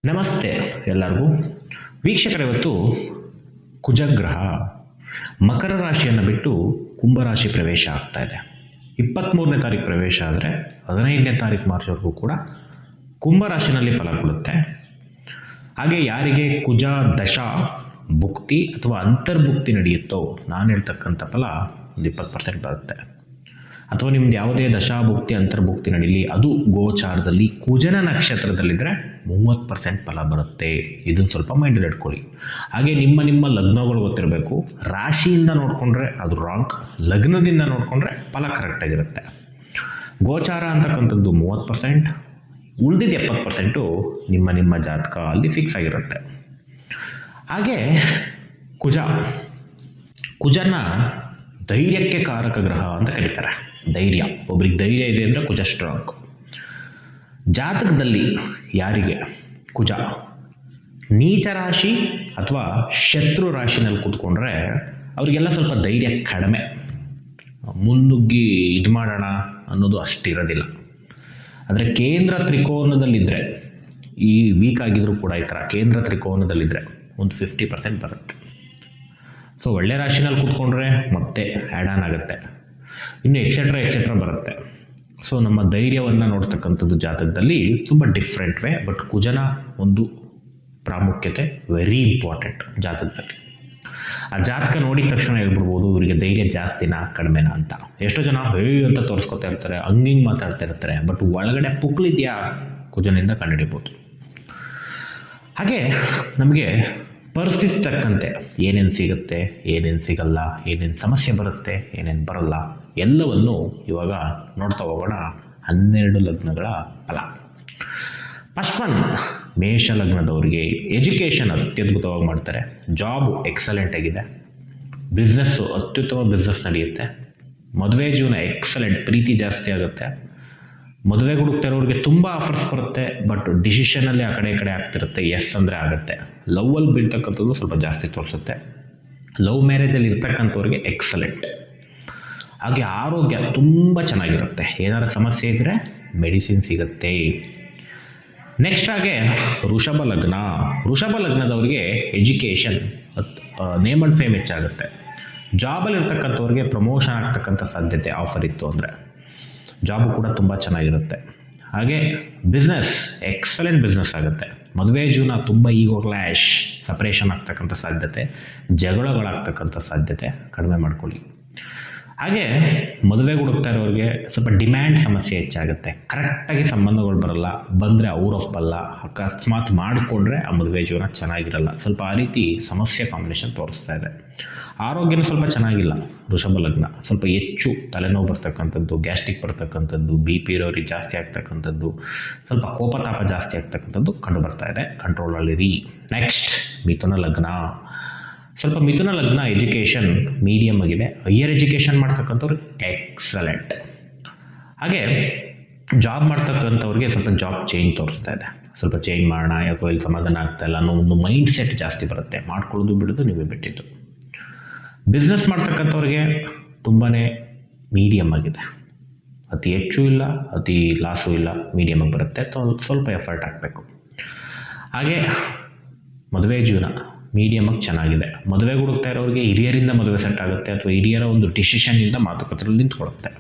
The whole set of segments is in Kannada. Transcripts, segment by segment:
ನಮಸ್ತೆ ಎಲ್ಲರಿಗೂ. ವೀಕ್ಷಕರ, ಇವತ್ತು ಕುಜಗ್ರಹ ಮಕರ ರಾಶಿಯನ್ನು ಬಿಟ್ಟು ಕುಂಭರಾಶಿ ಪ್ರವೇಶ ಆಗ್ತಾ ಇದೆ. 23ನೇ ತಾರೀಕು ಪ್ರವೇಶ ಆದರೆ 15ನೇ ತಾರೀಕು ಮಾರ್ಚ್ವರೆಗೂ ಕೂಡ ಕುಂಭರಾಶಿನಲ್ಲಿ ಫಲ ಕೊಡುತ್ತೆ. ಹಾಗೆ ಯಾರಿಗೆ ಕುಜ ದಶಾ ಭುಕ್ತಿ ಅಥವಾ ಅಂತರ್ಭುಕ್ತಿ ನಡೆಯುತ್ತೋ ನಾನು ಹೇಳ್ತಕ್ಕಂಥ ಫಲ ಒಂದು 20% ಬರುತ್ತೆ. ಅಥವಾ ನಿಮ್ದು ಯಾವುದೇ ದಶಾಭುಕ್ತಿ ಅಂತರ್ಭುಕ್ತಿ ನಡೀಲಿ, ಅದು ಗೋಚಾರದಲ್ಲಿ ಕುಜನ ನಕ್ಷತ್ರದಲ್ಲಿದ್ದರೆ 30% ಫಲ ಬರುತ್ತೆ. ಇದನ್ನು ಸ್ವಲ್ಪ ಮೈಂಡಲ್ಲಿ ಇಟ್ಕೊಳ್ಳಿ. ಹಾಗೆ ನಿಮ್ಮ ಲಗ್ನಗಳು ಗೊತ್ತಿರಬೇಕು. ರಾಶಿಯಿಂದ ನೋಡಿಕೊಂಡ್ರೆ ಅದು ರಾಂಗ್, ಲಗ್ನದಿಂದ ನೋಡಿಕೊಂಡ್ರೆ ಫಲ ಕರೆಕ್ಟಾಗಿರುತ್ತೆ. ಗೋಚಾರ ಅಂತಕ್ಕಂಥದ್ದು 30%, ಉಳಿದಿದ್ದ 70% ನಿಮ್ಮ ಜಾತಕ ಅಲ್ಲಿ ಫಿಕ್ಸ್ ಆಗಿರುತ್ತೆ. ಹಾಗೆ ಕುಜನ ಧೈರ್ಯಕ್ಕೆ ಕಾರಕ ಗ್ರಹ ಅಂತ ಕರೀತಾರೆ. ಧೈರ್ಯ, ಒಬ್ರಿಗೆ ಧೈರ್ಯ ಇದೆ ಅಂದರೆ ಕುಜ ಸ್ಟ್ರಾಂಗ್. ಜಾತಕದಲ್ಲಿ ಯಾರಿಗೆ ಕುಜ ನೀಚ ರಾಶಿ ಅಥವಾ ಶತ್ರು ರಾಶಿನಲ್ಲಿ ಕೂತ್ಕೊಂಡ್ರೆ ಅವರಿಗೆಲ್ಲ ಸ್ವಲ್ಪ ಧೈರ್ಯ ಕಡಿಮೆ, ಮುನ್ನುಗ್ಗಿ ಇದು ಮಾಡೋಣ ಅನ್ನೋದು ಅಷ್ಟಿರೋದಿಲ್ಲ. ಅಂದರೆ ಕೇಂದ್ರ ತ್ರಿಕೋನದಲ್ಲಿದ್ದರೆ, ಈ ವೀಕ್ ಆಗಿದ್ರೂ ಕೂಡ ಈ ಥರ ಕೇಂದ್ರ ತ್ರಿಕೋನದಲ್ಲಿದ್ದರೆ ಒಂದು 50% ಬರುತ್ತೆ. ಸೊ ಒಳ್ಳೆ ರಾಶಿನಲ್ಲಿ ಕೂತ್ಕೊಂಡ್ರೆ ಮತ್ತೆ ಆ್ಯಡ್ ಆನ್ ಆಗುತ್ತೆ, ಇನ್ನು ಎಕ್ಸೆಟ್ರಾ ಬರುತ್ತೆ. ಸೊ ನಮ್ಮ ಧೈರ್ಯವನ್ನು ನೋಡ್ತಕ್ಕಂಥದ್ದು ಜಾತಕದಲ್ಲಿ ತುಂಬ ಡಿಫ್ರೆಂಟ್ ವೇ. ಬಟ್ ಕುಜನ ಒಂದು ಪ್ರಾಮುಖ್ಯತೆ ವೆರಿ ಇಂಪಾರ್ಟೆಂಟ್ ಜಾತಕದಲ್ಲಿ. ಆ ಜಾತಕ ನೋಡಿದ ತಕ್ಷಣ ಹೇಳ್ಬಿಡ್ಬೋದು ಇವರಿಗೆ ಧೈರ್ಯ ಜಾಸ್ತಿನಾ ಕಡಿಮೆನಾ ಅಂತ. ಎಷ್ಟೋ ಜನ ಅಂತ ತೋರಿಸ್ಕೊತಾ ಇರ್ತಾರೆ, ಹಂಗಿಂಗೆ ಮಾತಾಡ್ತಾ ಇರ್ತಾರೆ, ಬಟ್ ಒಳಗಡೆ ಪುಕ್ಲಿದೆಯಾ ಕುಜನಿಂದ ಕಂಡುಹಿಡಿಬೋದು. ಹಾಗೆ ನಮಗೆ ಪರಿಸ್ಥಿತಿ ತಕ್ಕಂತೆ ಏನೇನು ಸಿಗುತ್ತೆ, ಏನೇನು ಸಿಗಲ್ಲ, ಏನೇನು ಸಮಸ್ಯೆ ಬರುತ್ತೆ, ಏನೇನು ಬರಲ್ಲ, ಎಲ್ಲವನ್ನು ಇವಾಗ ನೋಡ್ತಾ ಹೋಗೋಣ. 12 ಲಗ್ನಗಳ ಫಲ. ಫಸ್ಟ್ ಒನ್, ಮೇಷ ಲಗ್ನದವರಿಗೆ ಎಜುಕೇಷನ್ ಅತ್ಯದ್ಭುತವಾಗಿ ಮಾಡ್ತಾರೆ. ಜಾಬು ಎಕ್ಸಲೆಂಟ್ ಆಗಿದೆ. ಬಿಸ್ನೆಸ್ಸು ಅತ್ಯುತ್ತಮ ಬಿಸ್ನೆಸ್ ನಡೆಯುತ್ತೆ. ಮದುವೆ ಜೀವನ ಎಕ್ಸಲೆಂಟ್, ಪ್ರೀತಿ ಜಾಸ್ತಿ ಆಗುತ್ತೆ. ಮದುವೆ ಹುಡುಕ್ತಾ ಇರೋರಿಗೆ ತುಂಬ ಆಫರ್ಸ್ ಬರುತ್ತೆ, ಬಟ್ ಡಿಸಿಷನಲ್ಲಿ ಆ ಕಡೆ ಆಗ್ತಿರುತ್ತೆ. ಎಸ್ ಅಂದರೆ ಆಗುತ್ತೆ. ಲವ್ವಲ್ಲಿ ಬೀಳ್ತಕ್ಕಂಥದ್ದು ಸ್ವಲ್ಪ ಜಾಸ್ತಿ ತೋರಿಸುತ್ತೆ. ಲವ್ ಮ್ಯಾರೇಜಲ್ಲಿ ಇರ್ತಕ್ಕಂಥವ್ರಿಗೆ ಎಕ್ಸಲೆಂಟ್. ಹಾಗೆ ಆರೋಗ್ಯ ತುಂಬ ಚೆನ್ನಾಗಿರುತ್ತೆ. ಏನಾದ್ರು ಸಮಸ್ಯೆ ಇದ್ದರೆ ಮೆಡಿಸಿನ್ ಸಿಗುತ್ತೆ. ನೆಕ್ಸ್ಟ್ ಹಾಗೆ ವೃಷಭ ಲಗ್ನದವರಿಗೆ ಎಜುಕೇಷನ್, ನೇಮ್ ಆ್ಯಂಡ್ ಫೇಮ್ ಹೆಚ್ಚಾಗುತ್ತೆ. ಜಾಬಲ್ಲಿ ಇರ್ತಕ್ಕಂಥವ್ರಿಗೆ ಪ್ರಮೋಷನ್ ಆಗ್ತಕ್ಕಂಥ ಸಾಧ್ಯತೆ ಆಫರ್ ಇತ್ತು ಅಂದರೆ ಜಾಬು ಕೂಡ ತುಂಬ ಚೆನ್ನಾಗಿರುತ್ತೆ. ಹಾಗೆ ಬಿಸ್ನೆಸ್ ಎಕ್ಸಲೆಂಟ್ ಬಿಸ್ನೆಸ್ ಆಗುತ್ತೆ. ಮದುವೆ ಜೀವನ ತುಂಬ ಈಗೋ ಕ್ಲ್ಯಾಶ್, ಸಪ್ರೇಷನ್ ಆಗ್ತಕ್ಕಂಥ ಸಾಧ್ಯತೆ, ಜಗಳಗಳಾಗ್ತಕ್ಕಂಥ ಸಾಧ್ಯತೆ ಕಡಿಮೆ ಮಾಡ್ಕೊಳ್ಳಿ. ಹಾಗೆ ಮದುವೆ ಹುಡುಕ್ತಾ ಇರೋರಿಗೆ ಸ್ವಲ್ಪ ಡಿಮ್ಯಾಂಡ್ ಸಮಸ್ಯೆ ಹೆಚ್ಚಾಗುತ್ತೆ. ಕರೆಕ್ಟಾಗಿ ಸಂಬಂಧಗಳು ಬರಲ್ಲ, ಬಂದರೆ ಔಟ್ ಆಫ್ ಬಲ್ಲ, ಅಕಸ್ಮಾತ್ ಮಾಡಿಕೊಂಡ್ರೆ ಆ ಮದುವೆ ಜೀವನ ಚೆನ್ನಾಗಿರಲ್ಲ. ಸ್ವಲ್ಪ ಆ ರೀತಿ ಸಮಸ್ಯೆ ಕಾಂಬಿನೇಷನ್ ತೋರಿಸ್ತಾ ಇದೆ. ಆರೋಗ್ಯನೂ ಸ್ವಲ್ಪ ಚೆನ್ನಾಗಿಲ್ಲ. ವೃಷಭ ಲಗ್ನ ಸ್ವಲ್ಪ ಹೆಚ್ಚು ತಲೆನೋವು ಬರ್ತಕ್ಕಂಥದ್ದು, ಗ್ಯಾಸ್ಟ್ರಿಕ್ ಬರ್ತಕ್ಕಂಥದ್ದು, BP ಇರೋರಿಗೆ ಜಾಸ್ತಿ ಆಗ್ತಕ್ಕಂಥದ್ದು, ಸ್ವಲ್ಪ ಕೋಪತಾಪ ಜಾಸ್ತಿ ಆಗ್ತಕ್ಕಂಥದ್ದು ಕಂಡು ಬರ್ತಾ ಇದೆ. ಕಂಟ್ರೋಲಲ್ಲಿರಿ. ನೆಕ್ಸ್ಟ್ ಮಿಥುನ ಲಗ್ನ. ಸ್ವಲ್ಪ ಮಿಥುನ ಲಗ್ನ ಎಜುಕೇಷನ್ ಮೀಡಿಯಮ್ ಆಗಿದೆ. ಹೈಯರ್ ಎಜುಕೇಷನ್ ಮಾಡ್ತಕ್ಕಂಥವ್ರು ಎಕ್ಸಲೆಂಟ್. ಹಾಗೆ ಜಾಬ್ ಮಾಡ್ತಕ್ಕಂಥವ್ರಿಗೆ ಸ್ವಲ್ಪ ಜಾಬ್ ಚೇಂಜ್ ತೋರಿಸ್ತಾ ಇದೆ. ಸ್ವಲ್ಪ ಚೇಂಜ್ ಮಾಡೋಣ, ಯಾಕೋ ಇಲ್ಲಿ ಸಮಾಧಾನ ಆಗ್ತಾ ಇಲ್ಲ ಅನ್ನೋ ಒಂದು ಮೈಂಡ್ ಸೆಟ್ ಜಾಸ್ತಿ ಬರುತ್ತೆ. ಮಾಡ್ಕೊಳ್ಳೋದು ಬಿಡೋದು ನೀವೇ ಬಿಟ್ಟಿದ್ದು. ಬಿಸ್ನೆಸ್ ಮಾಡ್ತಕ್ಕಂಥವ್ರಿಗೆ ತುಂಬಾ ಮೀಡಿಯಮ್ ಆಗಿದೆ. ಅತಿ ಹೆಚ್ಚು ಇಲ್ಲ, ಅತಿ ಲಾಸು ಇಲ್ಲ, ಮೀಡಿಯಮಾಗಿ ಬರುತ್ತೆ. ಸ್ವಲ್ಪ ಎಫರ್ಟ್ ಹಾಕಬೇಕು. ಹಾಗೆ ಮದುವೆ ಜೀವನ ಮೀಡಿಯಮಾಗಿ ಚೆನ್ನಾಗಿದೆ. ಮದುವೆ ಹುಡುಕ್ತಾ ಇರೋರಿಗೆ ಹಿರಿಯರಿಂದ ಮದುವೆ ಸೆಟ್ ಆಗುತ್ತೆ, ಅಥವಾ ಹಿರಿಯರ ಒಂದು ಡಿಸಿಷನ್ನಿಂದ ಮಾತುಕತೆಯಲ್ಲಿ ನಿಂತ್ಕೊಳ್ಳುತ್ತೆ.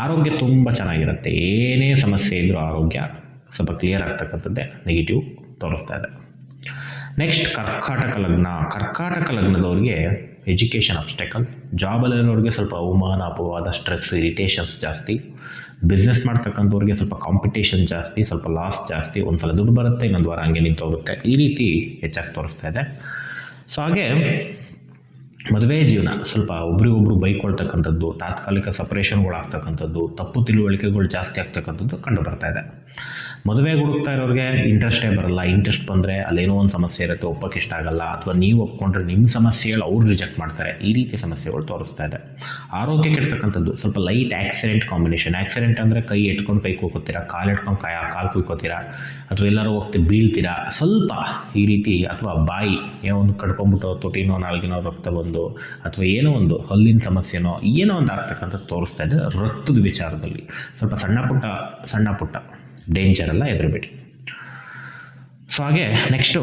ಆರೋಗ್ಯ ತುಂಬ ಚೆನ್ನಾಗಿರುತ್ತೆ. ಏನೇ ಸಮಸ್ಯೆ ಇದ್ದರೂ ಆರೋಗ್ಯ ಸ್ವಲ್ಪ ಕ್ಲಿಯರ್ ಆಗ್ತಕ್ಕಂಥದ್ದೇ ನೆಗೆಟಿವ್ ತೋರಿಸ್ತಾ ಇದೆ. ನೆಕ್ಸ್ಟ್ ಕರ್ಕಾಟಕ ಲಗ್ನದವ್ರಿಗೆ ಎಜುಕೇಷನ್ ಅಬ್ಸ್ಟೆಕಲ್. ಜಾಬಲ್ಲಿರೋರಿಗೆ ಸ್ವಲ್ಪ ಅವಮಾನ, ಅಪವಾದ, ಸ್ಟ್ರೆಸ್, ಇರಿಟೇಷನ್ಸ್ ಜಾಸ್ತಿ. ಬಿಸ್ನೆಸ್ ಮಾಡ್ತಕ್ಕಂಥವ್ರಿಗೆ ಸ್ವಲ್ಪ ಕಾಂಪಿಟೇಷನ್ ಜಾಸ್ತಿ, ಸ್ವಲ್ಪ ಲಾಸ್ ಜಾಸ್ತಿ. ಒಂದು ಸಲ ದುಡ್ಡು ಬರುತ್ತೆ, ಇನ್ನೊಂದು ವಾರ ಹಂಗೆ ನಿಂತು ಹೋಗುತ್ತೆ. ಈ ರೀತಿ ಹೆಚ್ಚಾಗಿ ತೋರಿಸ್ತಾ ಇದೆ. ಸೊ ಹಾಗೆ ಮದುವೆ ಜೀವನ ಸ್ವಲ್ಪ ಒಬ್ರಿಗೊಬ್ರು ಬೈಕೊಳ್ತಕ್ಕಂಥದ್ದು, ತಾತ್ಕಾಲಿಕ ಸಪ್ರೇಷನ್ಗಳು ಆಗ್ತಕ್ಕಂಥದ್ದು, ತಪ್ಪು ತಿಳುವಳಿಕೆಗಳು ಜಾಸ್ತಿ ಆಗ್ತಕ್ಕಂಥದ್ದು ಕಂಡು ಬರ್ತಾ ಇದೆ. ಮದುವೆ ಹುಡುಕ್ತಾ ಇರೋರಿಗೆ ಇಂಟ್ರೆಸ್ಟೇ ಬರಲ್ಲ. ಇಂಟ್ರೆಸ್ಟ್ ಬಂದರೆ ಅಲ್ಲೇನೋ ಒಂದು ಸಮಸ್ಯೆ ಇರುತ್ತೆ, ಒಪ್ಪಕ್ಕೆ ಇಷ್ಟ ಆಗಲ್ಲ, ಅಥವಾ ನೀವು ಒಪ್ಕೊಂಡ್ರೆ ನಿಮ್ಮ ಸಮಸ್ಯೆಗಳು ಅವ್ರು ರಿಜೆಕ್ಟ್ ಮಾಡ್ತಾರೆ. ಈ ರೀತಿ ಸಮಸ್ಯೆಗಳು ತೋರಿಸ್ತಾ ಇದೆ. ಆರೋಗ್ಯ ಕೆಡ್ತಕ್ಕಂಥದ್ದು ಸ್ವಲ್ಪ ಲೈಟ್ ಆಕ್ಸಿಡೆಂಟ್ ಕಾಂಬಿನೇಷನ್. ಆಕ್ಸಿಡೆಂಟ್ ಅಂದರೆ ಕೈ ಎಟ್ಕೊಂಡು ಕೈ ಕೂಕೋತೀರಾ, ಕಾಲು ಎಟ್ಕೊಂಡು ಕಾಲು ಕುಯ್ಕೋತೀರಾ, ಅಥವಾ ಎಲ್ಲರೂ ಹೋಗ್ತಿ ಬೀಳ್ತೀರಾ ಸ್ವಲ್ಪ ಈ ರೀತಿ, ಅಥವಾ ಬಾಯಿ ಏನೋ ಒಂದು ಕಡ್ಕೊಂಡ್ಬಿಟ್ಟು ತೊಟಿನೋ ನಾಲ್ಗಿನೋ ರಕ್ತ ಬಂದು, ಅಥವಾ ಏನೋ ಒಂದು ಹಲ್ಲಿನ ಸಮಸ್ಯೆನೋ ಏನೋ ಒಂದು ಆಗ್ತಕ್ಕಂಥದ್ದು ತೋರಿಸ್ತಾ ಇದೆ. ರಕ್ತದ ವಿಚಾರದಲ್ಲಿ ಸ್ವಲ್ಪ ಸಣ್ಣ ಪುಟ್ಟ ಡೇಂಜರ್ ಎಲ್ಲ ಹೆದರಬೇಡಿ. ಸೊ ಹಾಗೆ ನೆಕ್ಸ್ಟು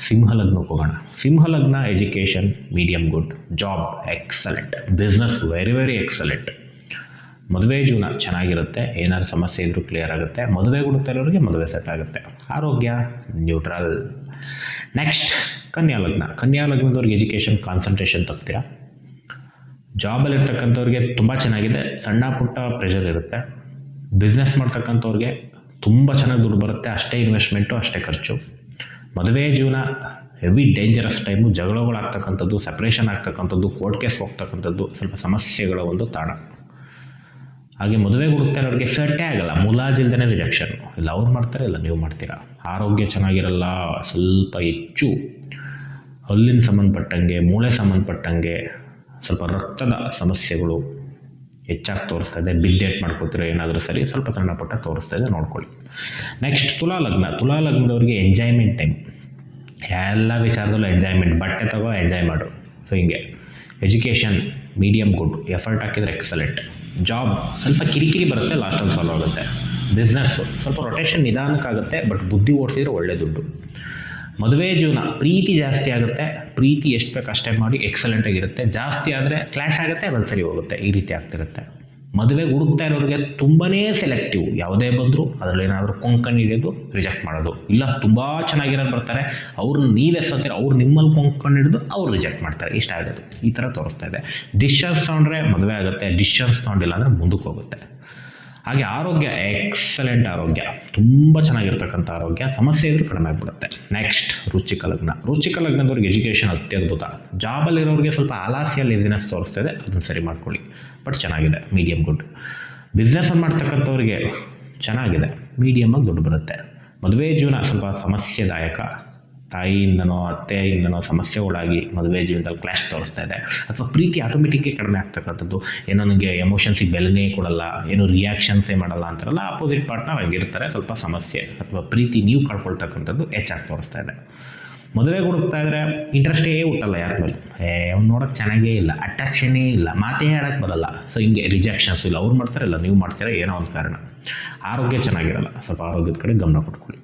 ಸಿಂಹಲಗ್ನಕ್ಕೆ ಹೋಗೋಣ. ಸಿಂಹಲಗ್ನ education medium good, job excellent, business very very excellent, ಮದುವೆ ಜೀವನ ಚೆನ್ನಾಗಿರುತ್ತೆ, ಏನಾದ್ರು ಸಮಸ್ಯೆ ಇದ್ರೂ ಕ್ಲಿಯರ್ ಆಗುತ್ತೆ, ಮದುವೆ ಹುಡುಕ್ತಾ ಇರೋರಿಗೆ ಮದುವೆ ಸೆಟ್ ಆಗುತ್ತೆ, ಆರೋಗ್ಯ ನ್ಯೂಟ್ರಲ್. ನೆಕ್ಸ್ಟ್ ಕನ್ಯಾ ಲಗ್ನ. ಕನ್ಯಾ ಲಗ್ನದವ್ರಿಗೆ ಎಜುಕೇಷನ್ ಕಾನ್ಸಂಟ್ರೇಷನ್ ತಗ್ತೀರಾ, ಜಾಬಲ್ಲಿರ್ತಕ್ಕಂಥವ್ರಿಗೆ ತುಂಬ ಚೆನ್ನಾಗಿದೆ, ಸಣ್ಣ ಪುಟ್ಟ ಪ್ರೆಷರ್ ಇರುತ್ತೆ, ಬಿಸ್ನೆಸ್ ಮಾಡ್ತಕ್ಕಂಥವ್ರಿಗೆ ತುಂಬ ಚೆನ್ನಾಗಿ ದುಡ್ಡು ಬರುತ್ತೆ, ಅಷ್ಟೇ ಇನ್ವೆಸ್ಟ್ಮೆಂಟು ಅಷ್ಟೇ ಖರ್ಚು. ಮದುವೆ ಜೀವನ ಹೆವಿ ಡೇಂಜರಸ್ ಟೈಮು, ಜಗಳಗಳಾಗ್ತಕ್ಕಂಥದ್ದು, ಸಪ್ರೇಷನ್ ಆಗ್ತಕ್ಕಂಥದ್ದು, ಕೋರ್ಟ್ ಕೇಸ್ ಹೋಗ್ತಕ್ಕಂಥದ್ದು ಸ್ವಲ್ಪ ಸಮಸ್ಯೆಗಳ ಒಂದು ತಾಣ. ಹಾಗೆ ಮದುವೆ ಹುಡುಕ್ತಾ ಇರೋರಿಗೆ ಸೆಟ್ಟೇ ಆಗಲ್ಲ, ಮುಲಾಜಿಲ್ದೇ ರಿಜೆಕ್ಷನ್, ಇಲ್ಲ ಅವ್ರು ಮಾಡ್ತಾರೆ ಇಲ್ಲ ನೀವು ಮಾಡ್ತೀರಾ. ಆರೋಗ್ಯ ಚೆನ್ನಾಗಿರಲ್ಲ, ಸ್ವಲ್ಪ ಹೆಚ್ಚು ಹಲ್ಲಿನ ಸಂಬಂಧಪಟ್ಟಂಗೆ, ಮೂಳೆ ಸಂಬಂಧಪಟ್ಟಂಗೆ ಸ್ವಲ್ಪ ರಕ್ತದ ಸಮಸ್ಯೆಗಳು ಹೆಚ್ಚಾಗಿ ತೋರಿಸ್ತಾ ಇದೆ. ಬಿದ್ದೇಟ್ ಮಾಡ್ಕೊತೀರೋ ಏನಾದರೂ ಸರಿ, ಸ್ವಲ್ಪ ಸಣ್ಣ ಪುಟ್ಟ ತೋರಿಸ್ತಾ ಇದೆ, ನೋಡ್ಕೊಳ್ಳಿ. ನೆಕ್ಸ್ಟ್ ತುಲಾ ಲಗ್ನ. ತುಲಾ ಲಗ್ನದವ್ರಿಗೆ ಎಂಜಾಯ್ಮೆಂಟ್ ಟೈಮ್, ಎಲ್ಲ ವಿಚಾರದಲ್ಲೂ ಎಂಜಾಯ್ಮೆಂಟ್, ಬಟ್ಟೆ ತಗೋ ಎಂಜಾಯ್ ಮಾಡು. ಸೊ ಹಿಂಗೆ ಎಜುಕೇಷನ್ ಮೀಡಿಯಮ್ ಗುಡ್, ಎಫರ್ಟ್ ಹಾಕಿದರೆ ಎಕ್ಸಲೆಂಟ್, ಜಾಬ್ ಸ್ವಲ್ಪ ಕಿರಿಕಿರಿ ಬರುತ್ತೆ, ಲಾಸ್ಟಲ್ಲಿ ಸಾಲ್ವ್ ಆಗುತ್ತೆ, ಬಿಸ್ನೆಸ್ಸು ಸ್ವಲ್ಪ ರೊಟೇಷನ್ ನಿಧಾನಕ್ಕಾಗುತ್ತೆ, ಬಟ್ ಬುದ್ಧಿ ಓಡಿಸಿದ್ರೆ ಒಳ್ಳೆ ದುಡ್ಡು. ಮದುವೆ ಜೀವನ ಪ್ರೀತಿ ಜಾಸ್ತಿ ಆಗುತ್ತೆ, ಪ್ರೀತಿ ಎಷ್ಟು ಬೇಕು ಅಷ್ಟೇ ಮಾಡಿ ಎಕ್ಸಲೆಂಟಾಗಿರುತ್ತೆ, ಜಾಸ್ತಿ ಆದರೆ ಕ್ಲ್ಯಾಶ್ ಆಗುತ್ತೆ, ಆಮೇಲೆ ಸರಿ ಹೋಗುತ್ತೆ, ಈ ರೀತಿ ಆಗ್ತಿರುತ್ತೆ. ಮದುವೆ ಹುಡುಕ್ತಾ ಇರೋರಿಗೆ ತುಂಬಾ ಸೆಲೆಕ್ಟಿವ್, ಯಾವುದೇ ಬಂದರೂ ಅದರಲ್ಲಿ ಏನಾದರೂ ಕೊಂಕಣಿ ಹಿಡಿಯೋದು ರಿಜೆಕ್ಟ್ ಮಾಡೋದು, ಇಲ್ಲ ತುಂಬ ಚೆನ್ನಾಗಿರೋರು ಬರ್ತಾರೆ ಅವ್ರನ್ನ ನೀವೇ ಸತ್ತೀರ, ಅವ್ರು ನಿಮ್ಮಲ್ಲಿ ಕೊಂಕಣಿ ಹಿಡಿದು ಅವ್ರು ರಿಜೆಕ್ಟ್ ಮಾಡ್ತಾರೆ, ಇಷ್ಟ ಆಗೋದು, ಈ ಥರ ತೋರಿಸ್ತಾ ಇದೆ. ಡಿಸಿಷನ್ಸ್ ತೊಗೊಂಡ್ರೆ ಮದುವೆ ಆಗುತ್ತೆ, ಡಿಸಿಷನ್ಸ್ ತೊಗೊಂಡಿಲ್ಲ ಅಂದರೆ ಮುಂದಕ್ಕೆ ಹೋಗುತ್ತೆ. ಹಾಗೆ ಆರೋಗ್ಯ ಎಕ್ಸಲೆಂಟ್, ಆರೋಗ್ಯ ತುಂಬ ಚೆನ್ನಾಗಿರ್ತಕ್ಕಂಥ ಆರೋಗ್ಯ, ಸಮಸ್ಯೆ ಇದ್ರೂ ಕಡಿಮೆ ಆಗಿಬಿಡುತ್ತೆ. ನೆಕ್ಸ್ಟ್ ವೃಶ್ಚಿಕ ಲಗ್ನ. ವೃಶ್ಚಿಕ ಲಗ್ನದವ್ರಿಗೆ ಎಜುಕೇಷನ್ ಅತ್ಯದ್ಭುತ, ಜಾಬಲ್ಲಿರೋರಿಗೆ ಸ್ವಲ್ಪ ಆಲಾಸ್ಯ ಲೇಸಿನೆಸ್ ತೋರಿಸ್ತಾ ಇದೆ, ಅದನ್ನು ಸರಿ ಮಾಡ್ಕೊಳ್ಳಿ, ಬಟ್ ಚೆನ್ನಾಗಿದೆ, ಮೀಡಿಯಮ್ ಗುಡ್. ಬಿಸ್ನೆಸ್ ಮಾಡ್ತಕ್ಕಂಥವ್ರಿಗೆ ಚೆನ್ನಾಗಿದೆ, ಮೀಡಿಯಮಾಗಿ ದುಡ್ಡು ಬರುತ್ತೆ. ಮದುವೆ ಜೀವನ ಸ್ವಲ್ಪ ಸಮಸ್ಯೆದಾಯಕ, ತಾಯಿಯಿಂದನೋ ಅತ್ತೆಯಿಂದನೋ ಸಮಸ್ಯೆಗಳಾಗಿ ಮದುವೆ ಜೀವನದಲ್ಲಿ ಕ್ಲಾಶ್ ತೋರಿಸ್ತಾ ಇದೆ, ಅಥವಾ ಪ್ರೀತಿ ಆಟೋಮೆಟಿಕ್ಗೆ ಕಡಿಮೆ ಆಗ್ತಕ್ಕಂಥದ್ದು, ಏನೋ ನನಗೆ ಎಮೋಷನ್ಸಿಗೆ ಬೆಲೆನೇ ಕೊಡಲ್ಲ, ಏನು ರಿಯಾಕ್ಷನ್ಸೇ ಮಾಡಲ್ಲ ಅಂತಾರಲ್ಲ, ಆಪೋಸಿಟ್ ಪಾರ್ಟ್ನರ್ ಹಂಗಿರ್ತಾರೆ, ಸ್ವಲ್ಪ ಸಮಸ್ಯೆ ಅಥವಾ ಪ್ರೀತಿ ನೀವು ಕಳ್ಕೊಳ್ತಕ್ಕಂಥದ್ದು ಹೆಚ್ಚಾಗಿ ತೋರಿಸ್ತಾ ಇದೆ. ಮದುವೆಗೆ ಹುಡುಕ್ತಾ ಇದ್ದರೆ ಇಂಟ್ರೆಸ್ಟೇ ಹುಟ್ಟಲ್ಲ ಯಾರ ಮೇಲೆ, ಅವ್ನು ನೋಡೋಕ್ಕೆ ಚೆನ್ನಾಗೇ ಇಲ್ಲ, ಅಟ್ರಾಕ್ಷನೇ ಇಲ್ಲ, ಮಾತೇ ಹೇಳೋಕ್ಕೆ ಬರಲ್ಲ. ಸೊ ಹಿಂಗೆ ರಿಜೆಕ್ಷನ್ಸ್, ಇಲ್ಲ ಅವ್ರು ಮಾಡ್ತಾರೆ ಇಲ್ಲ ನೀವು ಮಾಡ್ತೀರಾ, ಏನೋ ಒಂದು ಕಾರಣ. ಆರೋಗ್ಯ ಚೆನ್ನಾಗಿರಲ್ಲ, ಸ್ವಲ್ಪ ಆರೋಗ್ಯದ ಕಡೆ ಗಮನ ಕೊಟ್ಕೊಳ್ಳಿ.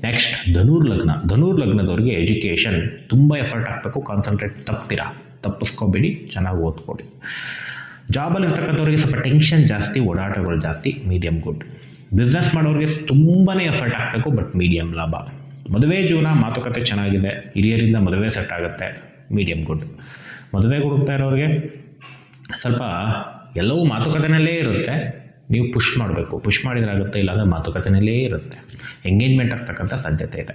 ನೆಕ್ಸ್ಟ್ ಧನುರ್ ಲಗ್ನ. ಧನುರ್ ಲಗ್ನದವ್ರಿಗೆ ಎಜುಕೇಷನ್ ತುಂಬ ಎಫರ್ಟ್ ಹಾಕಬೇಕು, ಕಾನ್ಸಂಟ್ರೇಟ್ ತಪ್ಪಿಸ್ಕೊಬೇಡಿ, ಚೆನ್ನಾಗಿ ಓದ್ಕೊಡಿ. ಜಾಬಲ್ಲಿ ಇರ್ತಕ್ಕಂಥವ್ರಿಗೆ ಸ್ವಲ್ಪ ಟೆನ್ಷನ್ ಜಾಸ್ತಿ, ಓಡಾಟಗಳು ಜಾಸ್ತಿ, ಮೀಡಿಯಮ್ ಗುಡ್. ಬಿಸ್ನೆಸ್ ಮಾಡೋರಿಗೆ ತುಂಬಾ ಎಫರ್ಟ್ ಹಾಕಬೇಕು, ಬಟ್ ಮೀಡಿಯಮ್ ಲಾಭ. ಮದುವೆ ಜೀವನ ಮಾತುಕತೆ ಚೆನ್ನಾಗಿದೆ, ಹಿರಿಯರಿಂದ ಮದುವೆ ಸೆಟ್ ಆಗುತ್ತೆ, ಮೀಡಿಯಮ್ ಗುಡ್. ಮದುವೆಗೆ ಹುಡುಕ್ತಾ ಇರೋರಿಗೆ ಸ್ವಲ್ಪ ಎಲ್ಲವೂ ಮಾತುಕತೆಯಲ್ಲೇ ಇರುತ್ತೆ, ನೀವು ಪುಷ್ ಮಾಡಬೇಕು, ಪುಷ್ ಮಾಡಿದ್ರಾಗುತ್ತೆ, ಇಲ್ಲಾಂದರೆ ಮಾತುಕತೆಯಲ್ಲೇ ಇರುತ್ತೆ, ಎಂಗೇಜ್ಮೆಂಟ್ ಆಗ್ತಕ್ಕಂಥ ಸಾಧ್ಯತೆ ಇದೆ.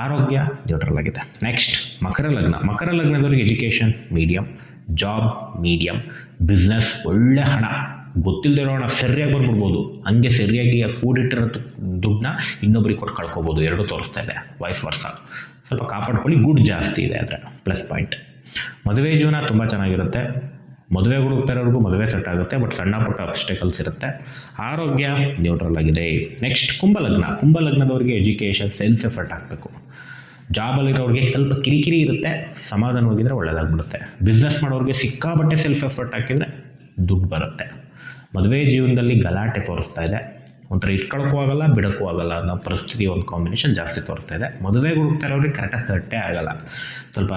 ಆರೋಗ್ಯ ನ್ಯೂಟ್ರಲ್ ಆಗಿದೆ. ನೆಕ್ಸ್ಟ್ ಮಕರ ಲಗ್ನ. ಮಕರ ಲಗ್ನದವ್ರಿಗೆ education medium, job medium, business ಒಳ್ಳೆ ಹಣ, ಗೊತ್ತಿಲ್ಲದಿರೋ ಹಣ ಸರಿಯಾಗಿ ಬಂದ್ಬಿಡ್ಬೋದು, ಹಂಗೆ ಸರಿಯಾಗಿ ಕೂಡಿಟ್ಟಿರೋ ದುಡ್ಡನ್ನ ಇನ್ನೊಬ್ರಿಗೆ ಕೊಟ್ಟು ಕಳ್ಕೊಬೋದು, ಎರಡೂ ತೋರಿಸ್ತಾ ಇದೆ, ವೈಸ್ ವರ್ಸ. ಸ್ವಲ್ಪ ಕಾಪಾಡ್ಕೊಳ್ಳಿ, ಗುಡ್ ಜಾಸ್ತಿ ಇದೆ ಅದರ ಪ್ಲಸ್ ಪಾಯಿಂಟ್. ಮದುವೆ ಜೀವನ ತುಂಬ ಚೆನ್ನಾಗಿರುತ್ತೆ, ಮದುವೆ ಹುಡುಕ್ತಾ ಇರೋರಿಗೂ ಮದುವೆ ಸೆಟ್ ಆಗುತ್ತೆ, ಬಟ್ ಸಣ್ಣ ಪುಟ್ಟ ಅಬ್ಸ್ಟೆಕಲ್ಸ್ ಇರುತ್ತೆ. ಆರೋಗ್ಯ ನ್ಯೂಟ್ರಲ್ ಆಗಿದೆ. ನೆಕ್ಸ್ಟ್ ಕುಂಭಲಗ್ನ. ಕುಂಭಲಗ್ನದವ್ರಿಗೆ ಎಜುಕೇಷನ್ ಸೆಲ್ಫ್ ಎಫರ್ಟ್ ಹಾಕಬೇಕು, ಜಾಬಲ್ಲಿರೋರಿಗೆ ಸ್ವಲ್ಪ ಕಿರಿಕಿರಿ ಇರುತ್ತೆ, ಸಮಾಧಾನವಾಗಿದ್ದರೆ ಒಳ್ಳೆಯದಾಗ್ಬಿಡುತ್ತೆ. ಬಿಸ್ನೆಸ್ ಮಾಡೋರಿಗೆ ಸಿಕ್ಕಾಬಟ್ಟೆ ಸೆಲ್ಫ್ ಎಫರ್ಟ್ ಹಾಕಿದರೆ ದುಡ್ಡು ಬರುತ್ತೆ. ಮದುವೆ ಜೀವನದಲ್ಲಿ ಗಲಾಟೆ ತೋರಿಸ್ತಾ ಇದೆ, ಒಂಥರ ಇಟ್ಕೊಳಕ್ಕೂ ಆಗಲ್ಲ ಬಿಡೋಕ್ಕೂ ಆಗಲ್ಲ ಅನ್ನೋ ಪರಿಸ್ಥಿತಿ, ಒಂದು ಕಾಂಬಿನೇಷನ್ ಜಾಸ್ತಿ ತೋರಿಸ್ತಾ ಇದೆ. ಮದುವೆಗೆ ಹುಡುಕ್ತಾ ಇರೋರಿಗೆ ಕರೆಕ್ಟಾಗಿ ಸೆಟ್ಟೇ ಆಗಲ್ಲ, ಸ್ವಲ್ಪ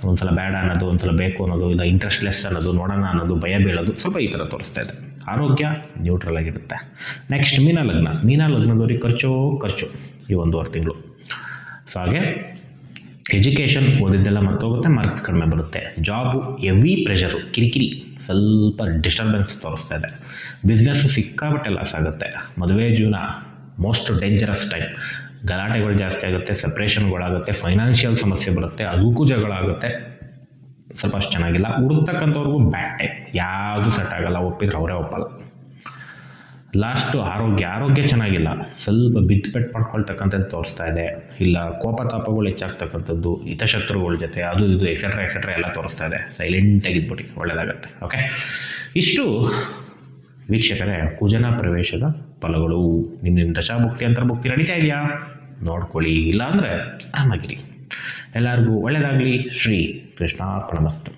ಒಂದ್ಸಲ ಬೇಡ ಅನ್ನೋದು, ಒಂದ್ಸಲ ಬೇಕು ಅನ್ನೋದು, ಇಲ್ಲ ಇಂಟ್ರೆಸ್ಟ್ಲೆಸ್ ಅನ್ನೋದು, ನೋಡೋಣ ಅನ್ನೋದು, ಭಯ ಬೀಳೋದು, ಸ್ವಲ್ಪ ಈ ಥರ ತೋರಿಸ್ತಾ ಇದೆ. ಆರೋಗ್ಯ ನ್ಯೂಟ್ರಲ್ ಆಗಿರುತ್ತೆ. ನೆಕ್ಸ್ಟ್ ಮೀನ ಲಗ್ನ. ಮೀನ ಲಗ್ನದವ್ರಿಗೆ ಖರ್ಚು ಈ 1.5 ತಿಂಗಳು. ಸೊ ಹಾಗೆ ಎಜುಕೇಷನ್ ಓದಿದ್ದೆಲ್ಲ ಮರ್ತೋಗುತ್ತೆ, ಮಾರ್ಕ್ಸ್ ಕಡಿಮೆ ಬರುತ್ತೆ. ಜಾಬು ಹೆವಿ ಪ್ರೆಷರು, ಕಿರಿಕಿರಿ, ಸ್ವಲ್ಪ ಡಿಸ್ಟರ್ಬೆನ್ಸ್ ತೋರಿಸ್ತಾ ಇದೆ. ಬಿಸ್ನೆಸ್ಸು ಸಿಕ್ಕಾಬಟ್ಟೆ ಲಾಸ್ ಆಗುತ್ತೆ. ಮದುವೆ ಜೀವನ ಮೋಸ್ಟ್ ಡೇಂಜರಸ್ ಟೈಮ್, ಗಲಾಟೆಗಳು ಜಾಸ್ತಿ ಆಗುತ್ತೆ, ಸಪ್ರೇಷನ್ಗಳಾಗುತ್ತೆ, ಫೈನಾನ್ಷಿಯಲ್ ಸಮಸ್ಯೆ ಬರುತ್ತೆ, ಅದಕ್ಕೂ ಜಗಳ ಆಗುತ್ತೆ, ಸ್ವಲ್ಪ ಅಷ್ಟು ಚೆನ್ನಾಗಿಲ್ಲ. ಹುಡುಕ್ತಕ್ಕಂಥವ್ರಿಗೂ ಬ್ಯಾಡ್ ಟೈಮ್, ಯಾವುದು ಸೆಟ್ ಆಗಲ್ಲ, ಒಪ್ಪಿದ್ರೆ ಅವರೇ ಒಪ್ಪಲ್ಲ. ಲಾಸ್ಟು ಆರೋಗ್ಯ ಚೆನ್ನಾಗಿಲ್ಲ, ಸ್ವಲ್ಪ ಬಿದ್ದು ಮಾಡ್ಕೊಳ್ತಕ್ಕಂಥದ್ದು ತೋರಿಸ್ತಾ ಇದೆ, ಇಲ್ಲ ಕೋಪತಾಪಗಳು ಹೆಚ್ಚಾಗ್ತಕ್ಕಂಥದ್ದು, ಹಿತಶತ್ರುಗಳ ಜೊತೆ ಅದು ಇದು ಎಕ್ಸೆಟ್ರಾ ಎಲ್ಲ ತೋರಿಸ್ತಾ ಇದೆ. ಸೈಲೆಂಟಾಗಿದ್ಬಿಟ್ಟು ಒಳ್ಳೆಯದಾಗತ್ತೆ. ಓಕೆ, ಇಷ್ಟು ವೀಕ್ಷಕರೇ ಕುಜನ ಪ್ರವೇಶದ ಫಲಗಳು. ನಿಮ್ಮ ದಶಾಭುಕ್ತಿ ಅಂತರ್ಭುಕ್ತಿ ನಡೀತಾ ಇದೆಯಾ ನೋಡ್ಕೊಳ್ಳಿ, ಇಲ್ಲ ಅಂದರೆ ಆರಾಮಾಗಿರಿ. ಎಲ್ಲರಿಗೂ ಒಳ್ಳೆಯದಾಗಲಿ. ಶ್ರೀ ಕೃಷ್ಣಾರ್ಪಣಮಸ್ತು.